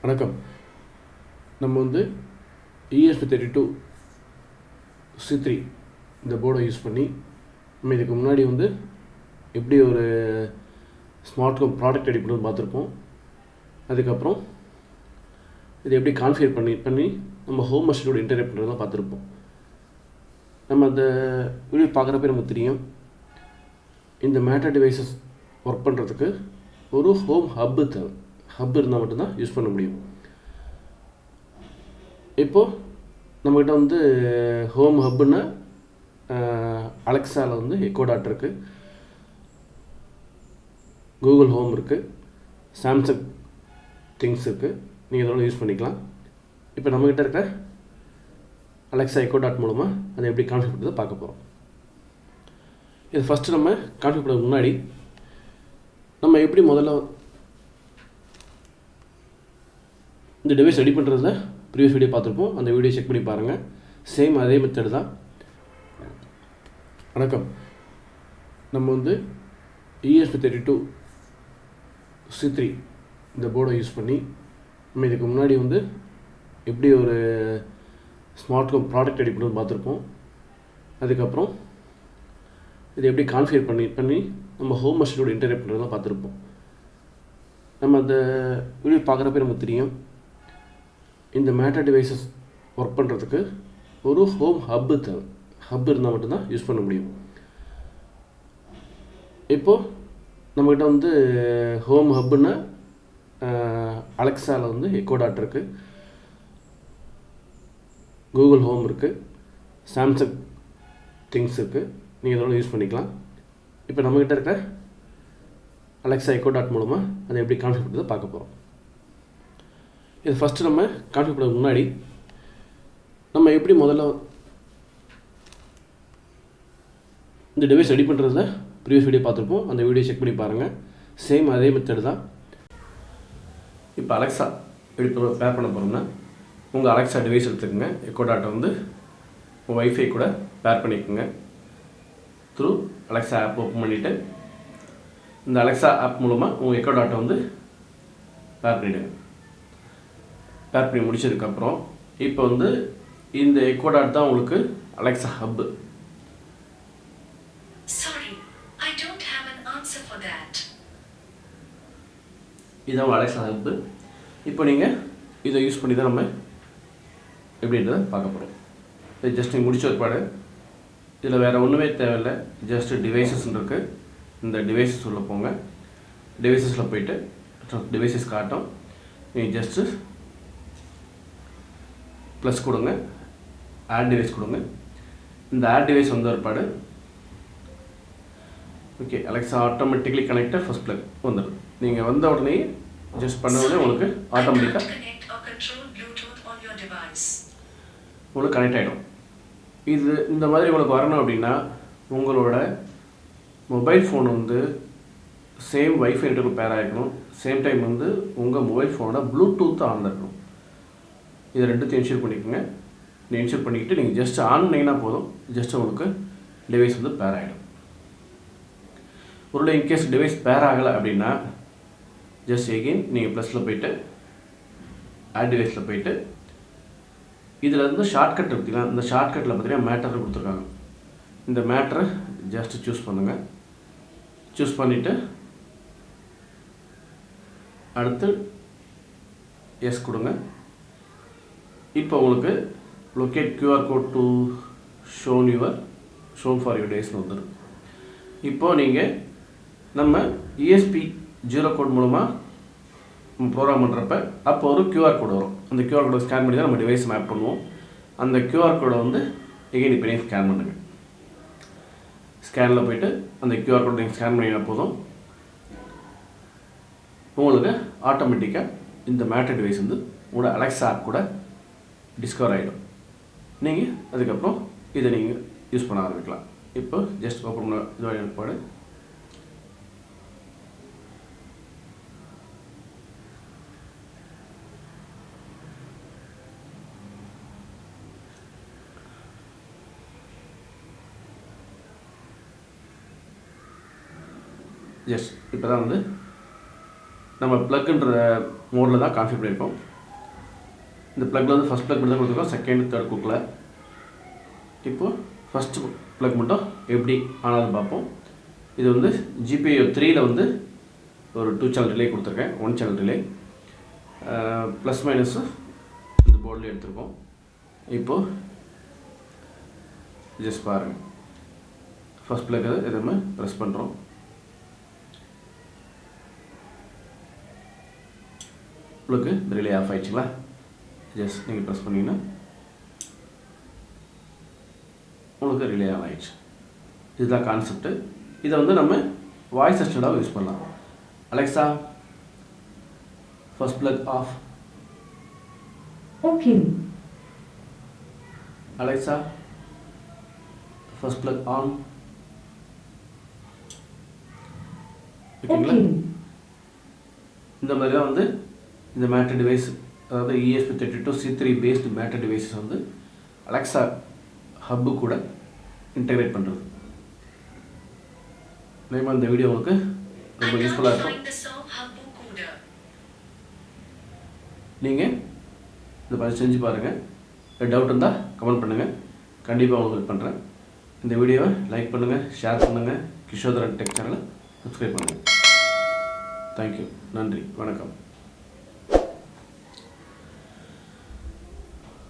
வணக்கம். நம்ம ESP32-S3 இந்த போர்டை யூஸ் பண்ணி நம்ம இதுக்கு முன்னாடி எப்படி ஒரு ஸ்மார்ட் ஹோம் ப்ராடக்ட் ரெடி பண்ணுறது பார்த்துருப்போம். அதுக்கப்புறம் இது எப்படி கான்ஃபிகர் பண்ணி நம்ம ஹோம் மஷினோட இன்டர்நெட் பண்ணுறதுலாம் பார்த்துருப்போம். நம்ம அந்த வீடியோ பார்க்குறப்ப நமக்கு தெரியும், இந்த மேட்டர் டிவைசஸ் ஒர்க் பண்ணுறதுக்கு ஒரு ஹோம் ஹப்பு தேவை. ஹப் இருந்தால் மட்டும்தான் யூஸ் பண்ண முடியும். இப்போது நம்மக்கிட்ட ஹோம் ஹப்புன்னா அலெக்ஸாவில் எக்கோடாட் இருக்குது, கூகுள் ஹோம் இருக்குது, சாம்சங் திங்ஸ் இருக்குது. நீங்கள் இதோட யூஸ் பண்ணிக்கலாம். இப்போ நம்மக்கிட்ட இருக்க அலெக்ஸா எக்கோடாட் மூலமாக அதை எப்படி கான்ஃபிகர் பண்ணுறதை பார்க்க போகிறோம். இது ஃபஸ்ட்டு நம்ம கான்ஃபிகர் பண்ணுறதுக்கு முன்னாடி நம்ம எப்படி முதல்ல இந்த டிவைஸ் ரெடி பண்ணுறதுல ப்ரீவியஸ் வீடியோ பார்த்துருப்போம். அந்த வீடியோ செக் பண்ணி பாருங்கள். சேம் அதே மெத்தட் தான். வணக்கம். நம்ம ESP32-S3 இந்த போர்டை யூஸ் பண்ணி நம்ம இதுக்கு முன்னாடி எப்படி ஒரு ஸ்மார்ட் ஹோம் ப்ராடக்ட் ரெடி பண்ணுறது பார்த்துருப்போம். அதுக்கப்புறம் இது எப்படி கான்ஃபிகர் பண்ணி நம்ம ஹோம் மஷினோட இன்டர்நெட் பண்ணுறதுலாம் பார்த்துருப்போம். நம்ம அந்த வீடியோ பார்க்குறப்ப நமக்கு தெரியும், இந்த மேட்டர் டிவைசஸ் ஒர்க் பண்ணுறதுக்கு ஒரு ஹோம் ஹப்பு தேவை. ஹப் இருந்தால் மட்டும்தான் யூஸ் பண்ண முடியும். இப்போது நம்மக்கிட்ட ஹோம் ஹப்புன்னா அலெக்ஸாவில் எக்கோடாட் இருக்குது, கூகுள் ஹோம் இருக்குது, சாம்சங் திங்ஸ் இருக்குது. நீங்கள் இதோட யூஸ் பண்ணிக்கலாம். இப்போ நம்மக்கிட்ட இருக்க அலெக்ஸா எக்கோடாட் மூலமாக அதை எப்படி கான்ஃபிகர் பண்ணுறதை பார்க்க போகிறோம். இது ஃபஸ்ட்டு நம்ம கான்ஃபிகர் பண்ணுறதுக்கு முன்னாடி நம்ம எப்படி முதல்ல இந்த டிவைஸ் ரெடி பண்ணுறதுல ப்ரீவியஸ் வீடியோ பார்த்துருப்போம். அந்த வீடியோ செக் பண்ணி பாருங்கள். சேம் அதே மெத்தட் தான். இப்போ அலெக்ஸா எப்படி பேர் பண்ண போகிறோம்னா, உங்கள் அலெக்ஸா டிவைஸ் எடுத்துக்கோங்க. எக்கோடாட்டை உங்கள் வைஃபை கூட பேர் பண்ணிக்கோங்க. த்ரூ அலெக்ஸா ஆப் ஓப்பன் பண்ணிவிட்டு இந்த அலெக்ஸா ஆப் மூலமாக உங்கள் எக்கோடாட்டை பேர் பண்ணிவிடுங்க. பேர் பண்ணி முடிச்சதுக்கப்புறம் இப்போ இந்த எக்கோடாட் தான் உங்களுக்கு அலெக்ஸா ஹப்பு. இதுதான் அலெக்ஸா ஹப்பு. இப்போ நீங்கள் இதை யூஸ் பண்ணி தான் நம்ம எப்படின்றத பார்க்க போகிறோம். இது ஜஸ்ட் நீங்கள் முடிச்ச ஒருபாடு இதில் வேறு ஒன்றுமே தேவையில்லை. ஜஸ்ட்டு டிவைசஸ்ன்னு இருக்குது. இந்த டிவைசஸ் உள்ள போங்க. டிவைசஸில் போயிட்டு டிவைசஸ் காட்டும். நீங்கள் ஜஸ்ட்டு ப்ளஸ் கொடுங்க, ஆட் டிவைஸ் கொடுங்க. இந்த ஆட் டிவைஸ் ஒருபாடு okay Alexa automatically connected first plug வந்துடும். நீங்கள் வந்த உடனே ஜஸ்ட் பண்ண உடனே உங்களுக்கு ஆட்டோமேட்டிக்காக உங்களுக்கு கனெக்ட் ஆகிடும். இது இந்த மாதிரி உங்களுக்கு வரணும் அப்படின்னா உங்களோட mobile phone same wifi network பேர் ஆகிக்கணும். சேம் டைம் உங்கள் மொபைல் ஃபோனோட ப்ளூடூத் ஆன் இருக்கணும். இதை ரெண்டுத்தையும் இன்ஸ்டால் பண்ணிக்கோங்க. இன்ஸ்டால் பண்ணிக்கிட்டு நீங்கள் ஜஸ்ட் ஆன் பண்ணிங்கன்னா போதும். ஜஸ்ட் உங்களுக்கு டிவைஸ் பேர் ஆகிடும். ஒருவேளை இன்கேஸ் டிவைஸ் பேர் ஆகலை அப்படின்னா ஜஸ்ட் எகெயின் நீங்கள் ப்ளஸில் போயிட்டு ஆட் டிவைஸில் போயிட்டு இதில் ஷார்ட்கட் இருக்குங்களா, இந்த ஷார்ட்கட்டில் பார்த்தீங்கன்னா மேட்டர் கொடுத்துருக்காங்க. இந்த மேட்டரை ஜஸ்ட்டு சூஸ் பண்ணுங்கள். சூஸ் பண்ணிவிட்டு அடுத்து எஸ் கொடுங்க. இப்போ உங்களுக்கு locate QR code to shown for your டேஸ்னு வந்துடும். இப்போது நீங்கள் நம்ம ESP0 கோட் மூலமாக ப்ரோக்ராம் பண்ணுறப்ப அப்போ ஒரு கியூஆர் கோடு வரும். அந்த கியூஆர் கோடை ஸ்கேன் பண்ணி தான் நம்ம டிவைஸ் மேப் பண்ணுவோம். அந்த கியூஆர் கோடை எகைன் இப்போ நீங்கள் ஸ்கேன் பண்ணுங்கள். ஸ்கேனில் போய்ட்டு அந்த கியூஆர் கோடை நீங்கள் ஸ்கேன் பண்ணினா போதும். உங்களுக்கு ஆட்டோமேட்டிக்காக இந்த மேட்டர் டிவைஸ் உங்களோட அலெக்ஸா ஆப் கூட டிஸ்கவர் ஆகிடும். நீங்கள் அதுக்கப்புறம் இதை நீங்கள் யூஸ் பண்ண ஆரம்பிக்கலாம். இப்போ ஜஸ்ட் ஓப்பன் பண்ண இது ஏற்பாடு. ஜஸ்ட் இப்போ தான் நம்ம ப்ளக்ன்ற மோடில் தான் கான்ஃபிகர் பண்ணியிருக்கோம். இந்த ப்ளக்கில் வந்து ஃபஸ்ட் ப்ளக் மட்டும் தான் கொடுத்துருக்கோம், செகண்ட் தேர்ட் கொடுக்கல. இப்போது ஃபஸ்ட்டு ப்ளக் மட்டும் எப்படி ஆனாலும் பார்ப்போம். இது வந்து GPIO 3ல் வந்து ஒரு 2 சேனல் ரிலே கொடுத்துருக்கேன், 1 சேனல் ரிலே ப்ளஸ் மைனஸு இந்த போர்டில் எடுத்துருக்கோம். இப்போது ஜஸ்ட் பாருங்கள், ஃபஸ்ட் ப்ளக் எதுவுமே ப்ரெஸ் பண்ணுறோம். ப்ளக்கு இந்த ரிலே ஆஃப் ஆகிடுச்சிங்களா? ஜஸ்ட் நீங்கள் ப்ரெஸ் பண்ணிங்கன்னா உங்களுக்கு ரிலே ஆன் ஆகிடுச்சு. இதுதான் கான்செப்ட்டு. இதை வந்து நம்ம வாய்ஸ் அசிஸ்டண்டாக யூஸ் பண்ணலாம். Alexa first plug off. Okay. Alexa first plug on. ஓகேங்களா? இந்த மாதிரி தான் வந்து இந்த மேட்டர் டிவைஸ், அதாவது ESP32-S3 பேஸ்டு மேட்டர் டிவைஸஸ் வந்து அலெக்ஸா ஹப்பு கூட இன்டெகிரேட் பண்ணுறது. நிச்சயமாக இந்த வீடியோ உங்களுக்கு ரொம்ப யூஸ்ஃபுல்லாக இருக்கும். நீங்கள் இதை பார்த்து செஞ்சு பாருங்கள். டவுட் இருந்தால் கமெண்ட் பண்ணுங்கள், கண்டிப்பாக உங்களுக்கு ஹெல்ப் பண்ணுறேன். இந்த வீடியோவை லைக் பண்ணுங்கள், ஷேர் பண்ணுங்கள், கிஷோதரன் டெக் சேனலை சப்ஸ்கிரைப் பண்ணுங்கள். தேங்க்யூ. நன்றி, வணக்கம்.